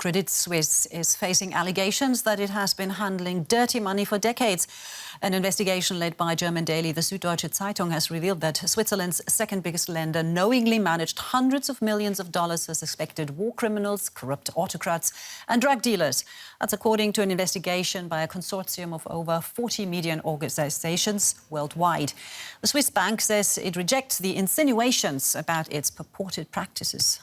Credit Suisse is facing allegations that it has been handling dirty money for decades. An investigation led by German daily the Süddeutsche Zeitung has revealed that Switzerland's second biggest lender knowingly managed hundreds of millions of dollars for suspected war criminals, corrupt autocrats and drug dealers. That's according to an investigation by a consortium of over 40 media organizations worldwide. The Swiss bank says it rejects the insinuations about its purported practices.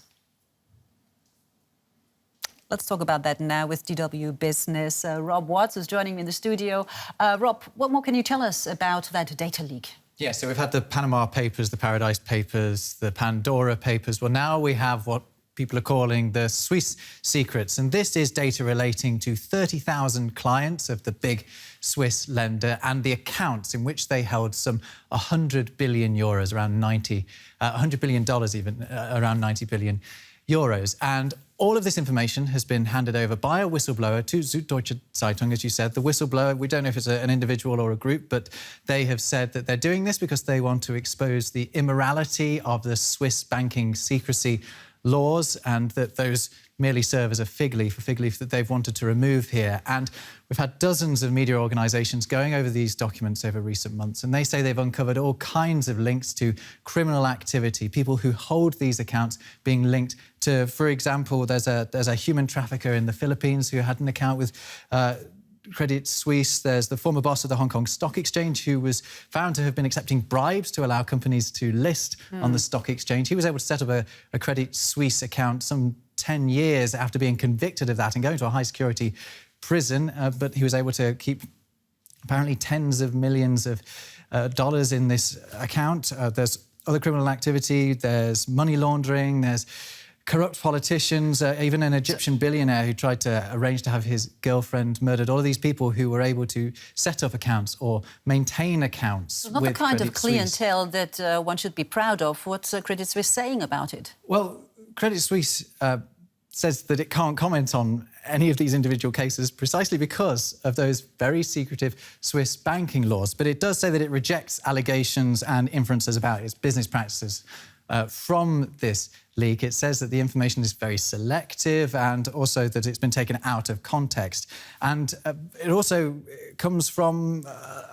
Let's talk about that now with DW Business. Rob Watts is joining me in the studio. Rob, what more can you tell us about that data leak? Yeah, so we've had the Panama Papers, the Paradise Papers, the Pandora Papers. Well, now we have what people are calling the Swiss secrets. And this is data relating to 30,000 clients of the big Swiss lender and the accounts in which they held some 100 billion euros, around $100 billion even, around 90 billion euros. And all of this information has been handed over by a whistleblower to Süddeutsche Zeitung, as you said. The whistleblower, we don't know if it's an individual or a group, but they have said that they're doing this because they want to expose the immorality of the Swiss banking secrecy laws and that those merely serve as a fig leaf that they've wanted to remove here. And we've had dozens of media organisations going over these documents over recent months, and they say they've uncovered all kinds of links to criminal activity, people who hold these accounts being linked to, for example, there's a human trafficker in the Philippines who had an account with Credit Suisse. There's the former boss of the Hong Kong Stock Exchange who was found to have been accepting bribes to allow companies to list on the stock exchange. He was able to set up a Credit Suisse account some 10 years after being convicted of that and going to a high-security prison, but he was able to keep apparently tens of millions of dollars in this account. There's other criminal activity, there's money laundering, there's corrupt politicians, even an Egyptian billionaire who tried to arrange to have his girlfriend murdered. All of these people who were able to set up accounts or maintain accounts with Credit Suisse. Not the kind of clientele that one should be proud of. What's Credit Suisse saying about it? Well, Credit Suisse says that it can't comment on any of these individual cases precisely because of those very secretive Swiss banking laws. But it does say that it rejects allegations and inferences about its business practices. From this leak, it says that the information is very selective and also that it's been taken out of context. And it also comes from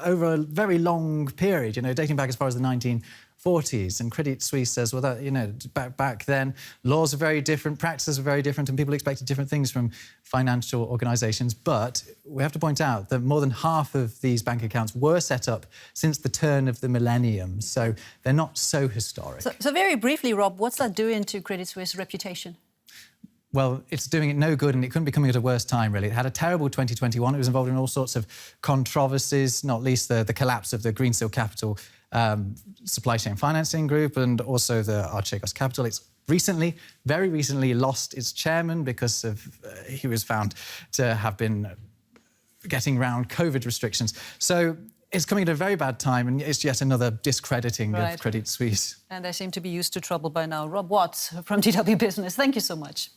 over a very long period, dating back as far as the 1940s. And Credit Suisse says, well, that, back then, laws are very different, practices were very different, and people expected different things from financial organisations. But we have to point out that more than half of these bank accounts were set up since the turn of the millennium, so they're not so historic. So very briefly, Rob, what's that doing to Credit Suisse reputation? Well, it's doing it no good, and it couldn't be coming at a worse time, really. It had a terrible 2021. It was involved in all sorts of controversies, not least the collapse of the Greensill Capital supply chain financing group and also the Archegos Capital. It's very recently lost its chairman because he was found to have been getting around COVID restrictions. So it's coming at a very bad time, and it's yet another discrediting of Credit Suisse. And they seem to be used to trouble by now. Rob Watts from DW Business, thank you so much.